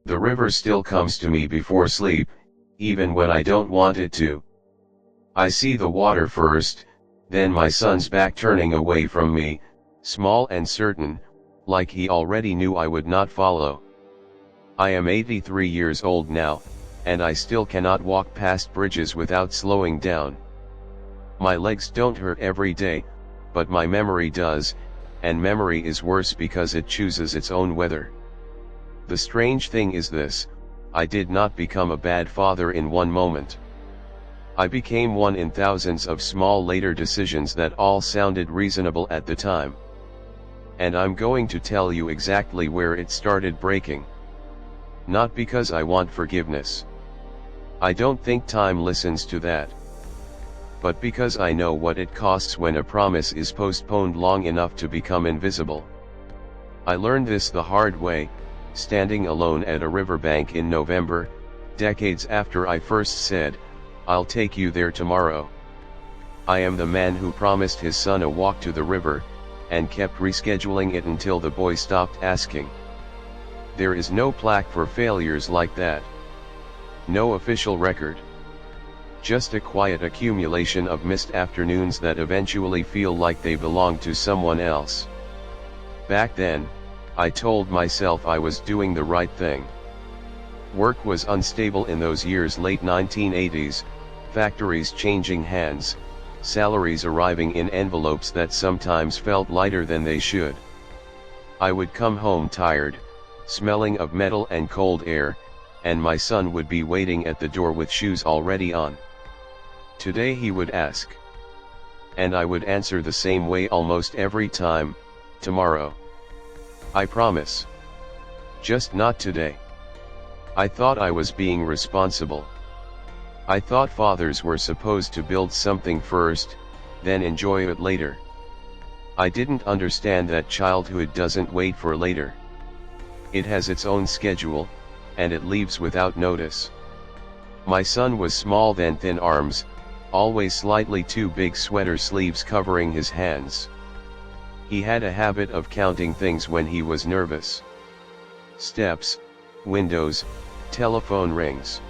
The river still comes to me before sleep, even when I don't want it to. I see the water first, then my son's back turning away from me, small and certain, like he already knew I would not follow. I am 83 years old now, and I still cannot walk past bridges without slowing down. My legs don't hurt every day, but my memory does, and memory is worse because it chooses its own weather. The strange thing is this: I did not become a bad father in one moment. I became one in thousands of small later decisions that all sounded reasonable at the time. And I'm going to tell you exactly where it started breaking. Not because I want forgiveness. I don't think time listens to that. But because I know what it costs when a promise is postponed long enough to become invisible. I learned this the hard way, standing alone at a riverbank in November, decades after I first said, "I'll take you there tomorrow." I am the man who promised his son a walk to the river, and kept rescheduling it until the boy stopped asking. There is no plaque for failures like that. No official record. Just a quiet accumulation of missed afternoons that eventually feel like they belong to someone else. Back then, I told myself I was doing the right thing. Work was unstable in those years, late 1980s, factories changing hands, salaries arriving in envelopes that sometimes felt lighter than they should. I would come home tired, smelling of metal and cold air, and my son would be waiting at the door with shoes already on. Today he would ask. And I would answer the same way almost every time: tomorrow. I promise. Just not today. I thought I was being responsible. I thought fathers were supposed to build something first, then enjoy it later. I didn't understand that childhood doesn't wait for later. It has its own schedule, and it leaves without notice. My son was small, then thin arms, always slightly too big sweater sleeves covering his hands. He had a habit of counting things when he was nervous. Steps, windows, telephone rings.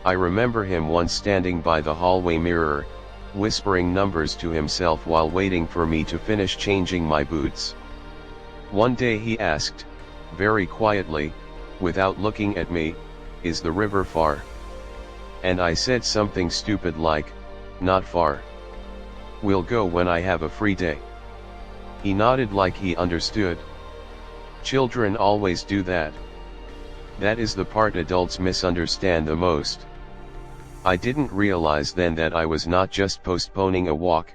I remember him once standing by the hallway mirror, whispering numbers to himself while waiting for me to finish changing my boots. One day he asked, very quietly, without looking at me, "Is the river far?" And I said something stupid like, "Not far. We'll go when I have a free day." He nodded like he understood. Children always do that. That is the part adults misunderstand the most. I didn't realize then that I was not just postponing a walk.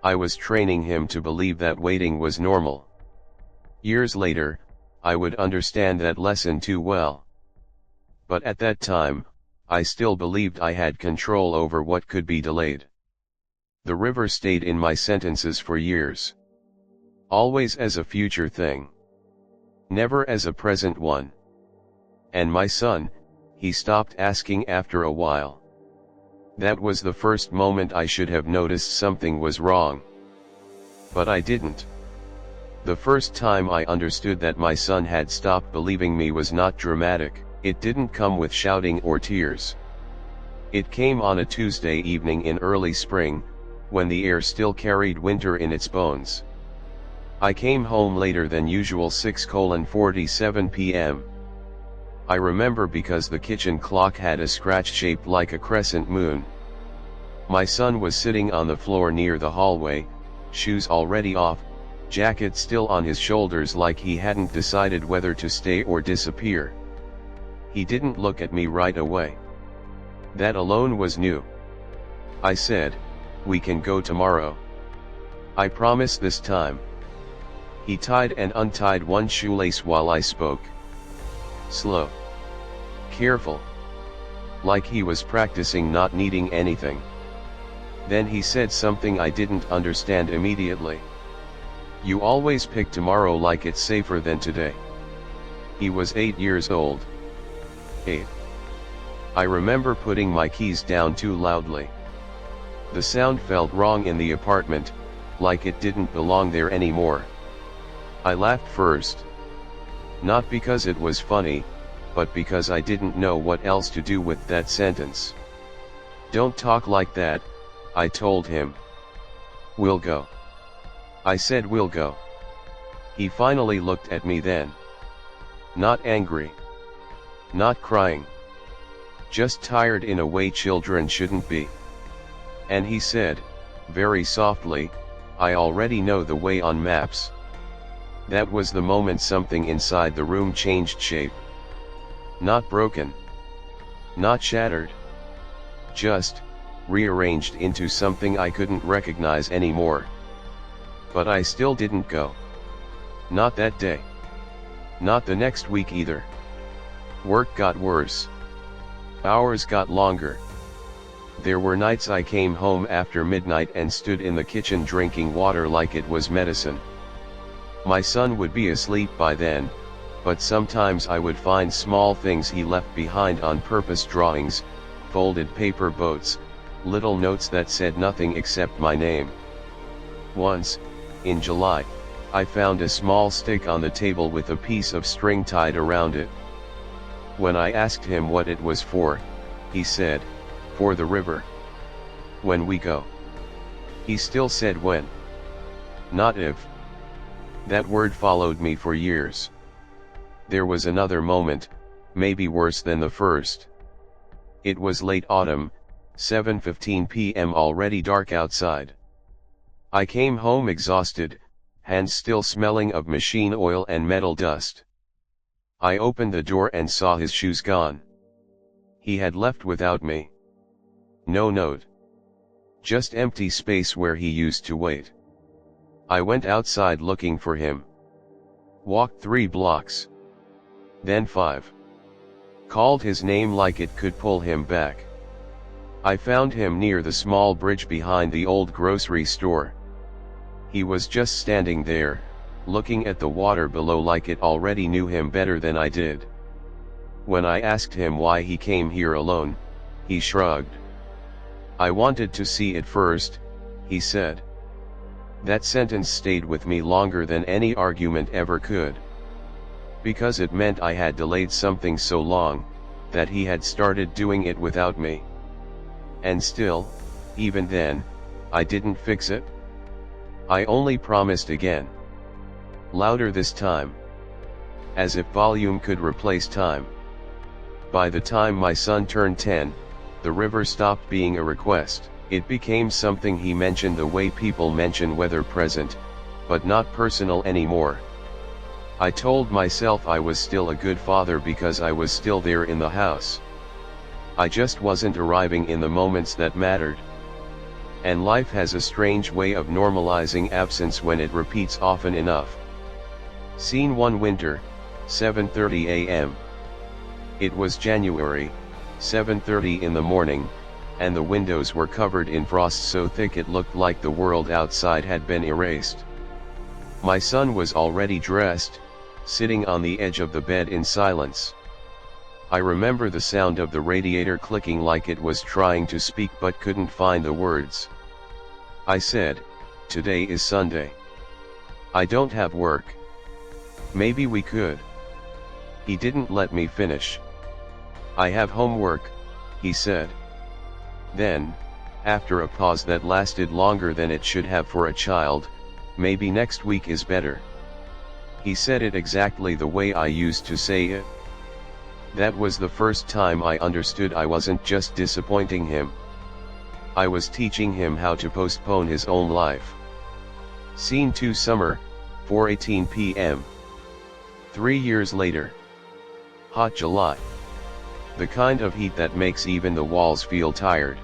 I was training him to believe that waiting was normal. Years later, I would understand that lesson too well. But at that time, I still believed I had control over what could be delayed. The river stayed in my sentences for years. Always as a future thing. Never as a present one. And my son, he stopped asking after a while. That was the first moment I should have noticed something was wrong. But I didn't. The first time I understood that my son had stopped believing me was not dramatic. It didn't come with shouting or tears. It came on a Tuesday evening in early spring, when the air still carried winter in its bones. I came home later than usual, 6:47 p.m. I remember because the kitchen clock had a scratch shaped like a crescent moon. My son was sitting on the floor near the hallway, shoes already off, jacket still on his shoulders, like he hadn't decided whether to stay or disappear. He didn't look at me right away. That alone was new. I said, "We can go tomorrow. I promise this time." He tied and untied one shoelace while I spoke. Slow. Careful. Like he was practicing not needing anything. Then he said something I didn't understand immediately. "You always pick tomorrow like it's safer than today." He was 8 years old. 8. I remember putting my keys down too loudly. The sound felt wrong in the apartment, like it didn't belong there anymore. I laughed first. Not because it was funny, but because I didn't know what else to do with that sentence. "Don't talk like that," I told him. "We'll go." I said we'll go. He finally looked at me then. Not angry. Not crying. Just tired in a way children shouldn't be. And he said, very softly, "I already know the way on maps." That was the moment something inside the room changed shape. Not broken. Not shattered. Just rearranged into something I couldn't recognize anymore. But I still didn't go. Not that day. Not the next week either. Work got worse. Hours got longer. There were nights I came home after midnight and stood in the kitchen drinking water like it was medicine. My son would be asleep by then, but sometimes I would find small things he left behind on purpose: drawings, folded paper boats, little notes that said nothing except my name. Once, in July, I found a small stick on the table with a piece of string tied around it. When I asked him what it was for, he said, "For the river. When we go." He still said when. Not if. That word followed me for years. There was another moment, maybe worse than the first. It was late autumn, 7:15 p.m., already dark outside. I came home exhausted, hands still smelling of machine oil and metal dust. I opened the door and saw his shoes gone. He had left without me. No note. Just empty space where he used to wait. I went outside looking for him. Walked 3 blocks. Then 5. Called his name like it could pull him back. I found him near the small bridge behind the old grocery store. He was just standing there, looking at the water below like it already knew him better than I did. When I asked him why he came here alone, he shrugged. "I wanted to see it first," he said. That sentence stayed with me longer than any argument ever could. Because it meant I had delayed something so long, that he had started doing it without me. And still, even then, I didn't fix it. I only promised again. Louder this time. As if volume could replace time. By the time my son turned 10, the river stopped being a request. It became something he mentioned the way people mention weather: present, but not personal anymore. I told myself I was still a good father because I was still there in the house. I just wasn't arriving in the moments that mattered. And life has a strange way of normalizing absence when it repeats often enough. Scene 1: winter, 7:30 a.m. It was January, 7:30 in the morning, and the windows were covered in frost so thick it looked like the world outside had been erased. My son was already dressed, sitting on the edge of the bed in silence. I remember the sound of the radiator clicking like it was trying to speak but couldn't find the words. I said, "Today is Sunday. I don't have work. Maybe we could." He didn't let me finish. "I have homework," he said. Then, after a pause that lasted longer than it should have for a child, "Maybe next week is better." He said it exactly the way I used to say it. That was the first time I understood I wasn't just disappointing him. I was teaching him how to postpone his own life. Scene 2: summer, 4:18 p.m. 3 years later. Hot July. The kind of heat that makes even the walls feel tired.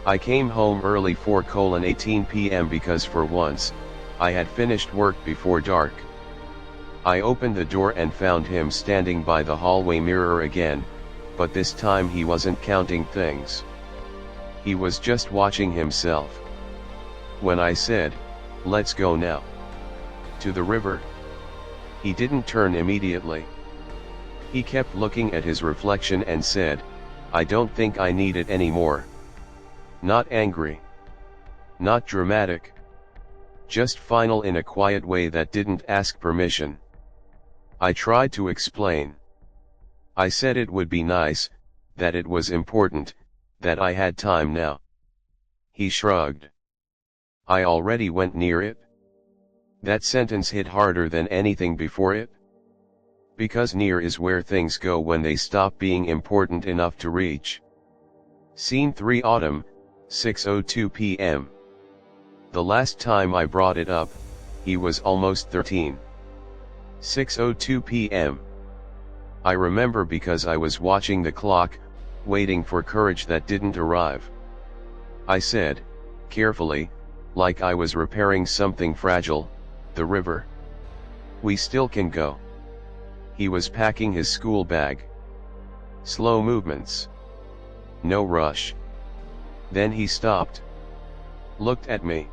I came home early 4:18 p.m. because for once, I had finished work before dark. I opened the door and found him standing by the hallway mirror again, but this time he wasn't counting things. He was just watching himself. When I said, "Let's go now. To the river," he didn't turn immediately. He kept looking at his reflection and said, "I don't think I need it anymore." Not angry. Not dramatic. Just final in a quiet way that didn't ask permission. I tried to explain. I said it would be nice, that it was important, that I had time now. He shrugged. I already went near it. That sentence hit harder than anything before it. Because near is where things go when they stop being important enough to reach. Scene 3 Autumn, 6:02 p.m. The last time I brought it up, he was almost 13. 6:02 p.m. I remember because I was watching the clock, waiting for courage that didn't arrive. I said, carefully, like I was repairing something fragile, the river. We still can go. He was packing his school bag. Slow movements. No rush. Then he stopped. Looked at me.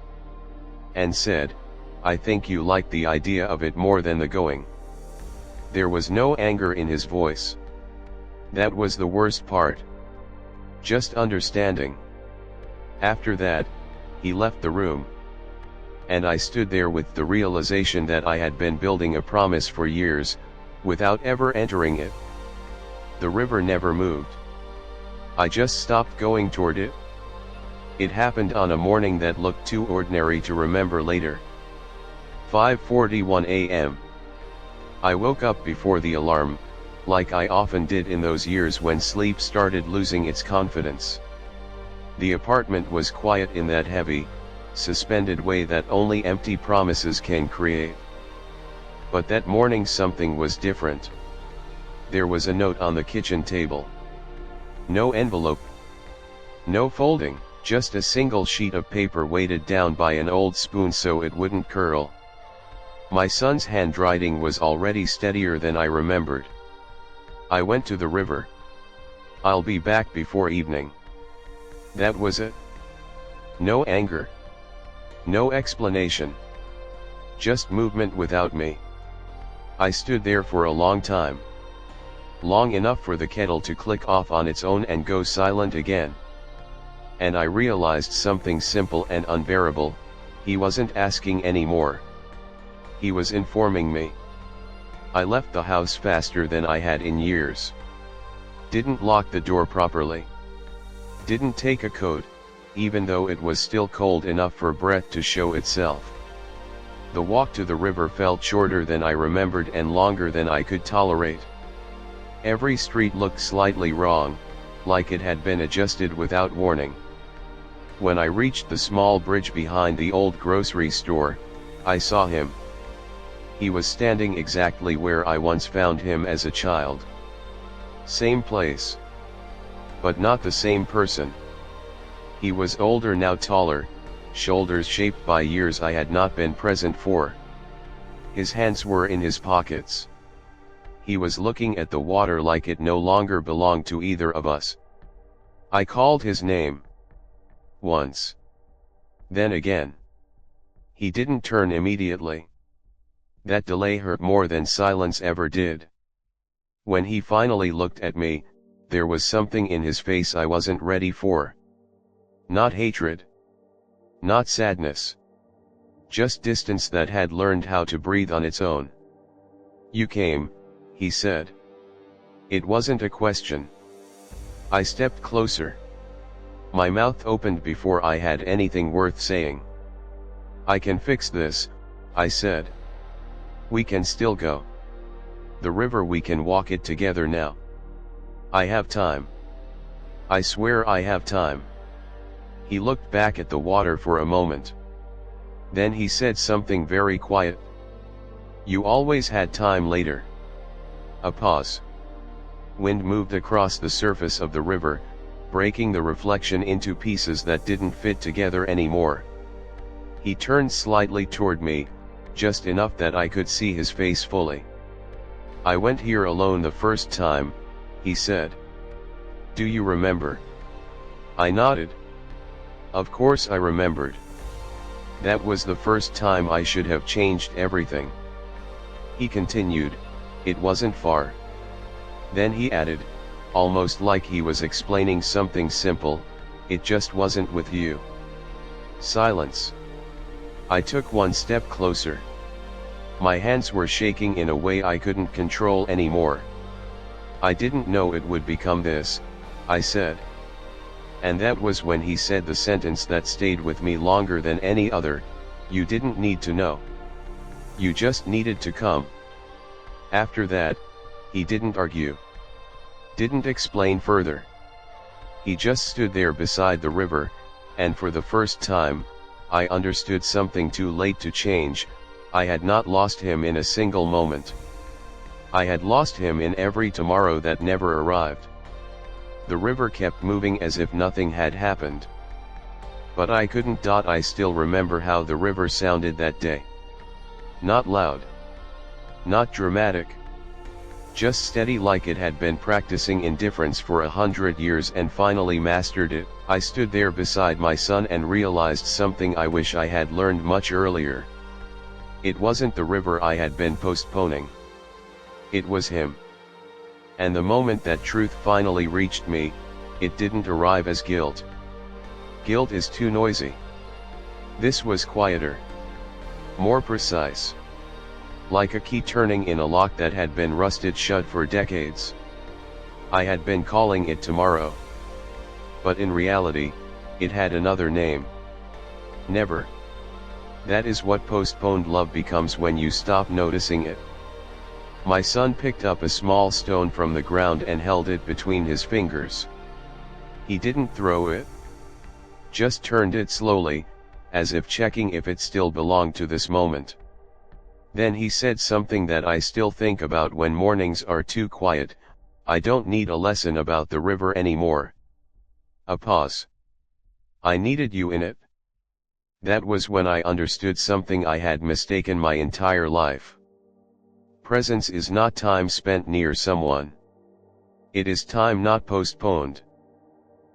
And said, I think you like the idea of it more than the going. There was no anger in his voice. That was the worst part. Just understanding. After that, he left the room. And I stood there with the realization that I had been building a promise for years, without ever entering it. The river never moved. I just stopped going toward it. It happened on a morning that looked too ordinary to remember later. 5:41 a.m. I woke up before the alarm, like I often did in those years when sleep started losing its confidence. The apartment was quiet in that heavy, suspended way that only empty promises can create. But that morning something was different. There was a note on the kitchen table. No envelope. No folding, just a single sheet of paper weighted down by an old spoon so it wouldn't curl. My son's handwriting was already steadier than I remembered. I went to the river. I'll be back before evening. That was it. No anger. No explanation. Just movement without me. I stood there for a long time. Long enough for the kettle to click off on its own and go silent again. And I realized something simple and unbearable. He wasn't asking any more. He was informing me. I left the house faster than I had in years. Didn't lock the door properly. Didn't take a coat, even though it was still cold enough for breath to show itself. The walk to the river felt shorter than I remembered and longer than I could tolerate. Every street looked slightly wrong, like it had been adjusted without warning. When I reached the small bridge behind the old grocery store, I saw him. He was standing exactly where I once found him as a child. Same place. But not the same person. He was older now, taller, shoulders shaped by years I had not been present for. His hands were in his pockets. He was looking at the water like it no longer belonged to either of us. I called his name. Once. Then again. He didn't turn immediately. That delay hurt more than silence ever did. When he finally looked at me, there was something in his face I wasn't ready for. Not hatred. Not sadness. Just distance that had learned how to breathe on its own. You came, he said. It wasn't a question. I stepped closer. My mouth opened before I had anything worth saying. I can fix this, I said. We can still go. The river, we can walk it together now. I have time. I swear I have time. He looked back at the water for a moment. Then he said something very quiet. You always had time later. A pause. Wind moved across the surface of the river, breaking the reflection into pieces that didn't fit together anymore. He turned slightly toward me, just enough that I could see his face fully. I went here alone the first time, he said. Do you remember? I nodded. Of course I remembered. That was the first time I should have changed everything. He continued, it wasn't far. Then he added, almost like he was explaining something simple, it just wasn't with you. Silence. I took one step closer. My hands were shaking in a way I couldn't control anymore. "I didn't know it would become this," I said. And that was when he said the sentence that stayed with me longer than any other: "You didn't need to know. You just needed to come." After that, he didn't argue. Didn't explain further. He just stood there beside the river, and for the first time, I understood something too late to change. I had not lost him in a single moment. I had lost him in every tomorrow that never arrived. The river kept moving as if nothing had happened. But I couldn't. I still remember how the river sounded that day. Not loud. Not dramatic. Just steady, like it had been practicing indifference for 100 years and finally mastered it. I stood there beside my son and realized something I wish I had learned much earlier. It wasn't the river I had been postponing. It was him. And the moment that truth finally reached me, it didn't arrive as guilt. Guilt is too noisy. This was quieter. More precise. Like a key turning in a lock that had been rusted shut for decades. I had been calling it tomorrow. But in reality, it had another name. Never. That is what postponed love becomes when you stop noticing it. My son picked up a small stone from the ground and held it between his fingers. He didn't throw it. Just turned it slowly, as if checking if it still belonged to this moment. Then he said something that I still think about when mornings are too quiet: "I don't need a lesson about the river anymore." A pause. "I needed you in it." That was when I understood something I had mistaken my entire life. Presence is not time spent near someone. It is time not postponed.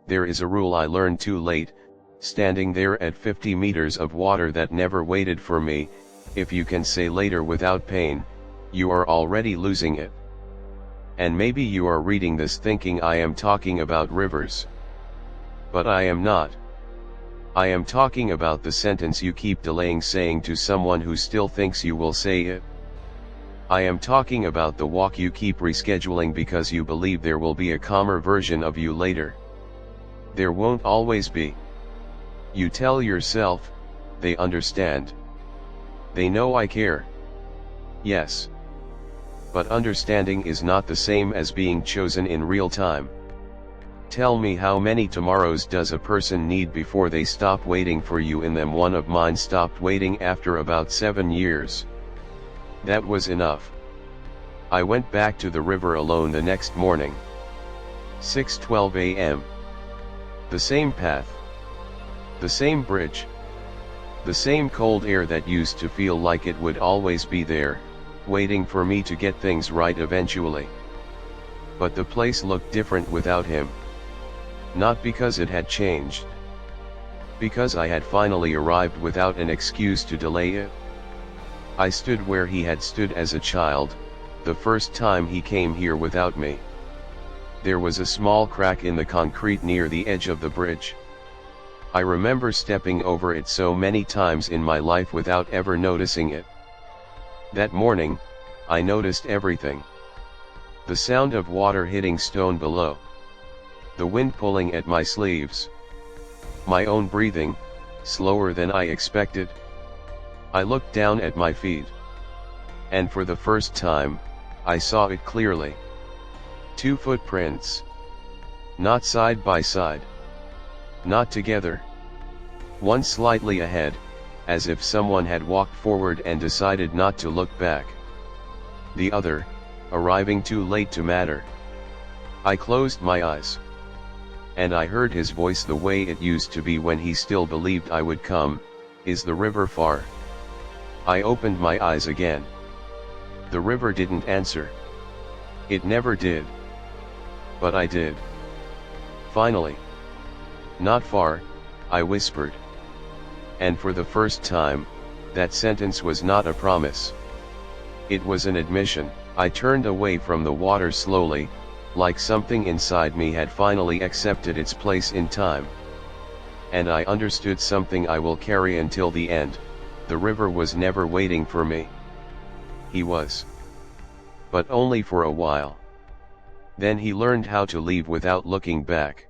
There is a rule I learned too late, standing there at 50 meters of water that never waited for me: if you can say later without pain, you are already losing it. And maybe you are reading this thinking I am talking about rivers. But I am not. I am talking about the sentence you keep delaying saying to someone who still thinks you will say it. I am talking about the walk you keep rescheduling because you believe there will be a calmer version of you later. There won't always be. You tell yourself, "They understand. They know I care." Yes. But understanding is not the same as being chosen in real time. Tell me, how many tomorrows does a person need before they stop waiting for you in them? One of mine stopped waiting after about 7 years. That was enough. I went back to the river alone the next morning. 6:12 a.m. The same path. The same bridge. The same cold air that used to feel like it would always be there, waiting for me to get things right eventually. But the place looked different without him. Not because it had changed. Because I had finally arrived without an excuse to delay it. I stood where he had stood as a child, the first time he came here without me. There was a small crack in the concrete near the edge of the bridge. I remember stepping over it so many times in my life without ever noticing it. That morning, I noticed everything. The sound of water hitting stone below. The wind pulling at my sleeves. My own breathing, slower than I expected. I looked down at my feet. And for the first time, I saw it clearly. 2 footprints. Not side by side. Not together. One slightly ahead, as if someone had walked forward and decided not to look back. The other, arriving too late to matter. I closed my eyes. And I heard his voice the way it used to be when he still believed I would come: "Is the river far?" I opened my eyes again. The river didn't answer. It never did. But I did. Finally. "Not far," I whispered. And for the first time, that sentence was not a promise. It was an admission. I turned away from the water slowly, like something inside me had finally accepted its place in time. And I understood something I will carry until the end: the river was never waiting for me. He was. But only for a while. Then he learned how to leave without looking back.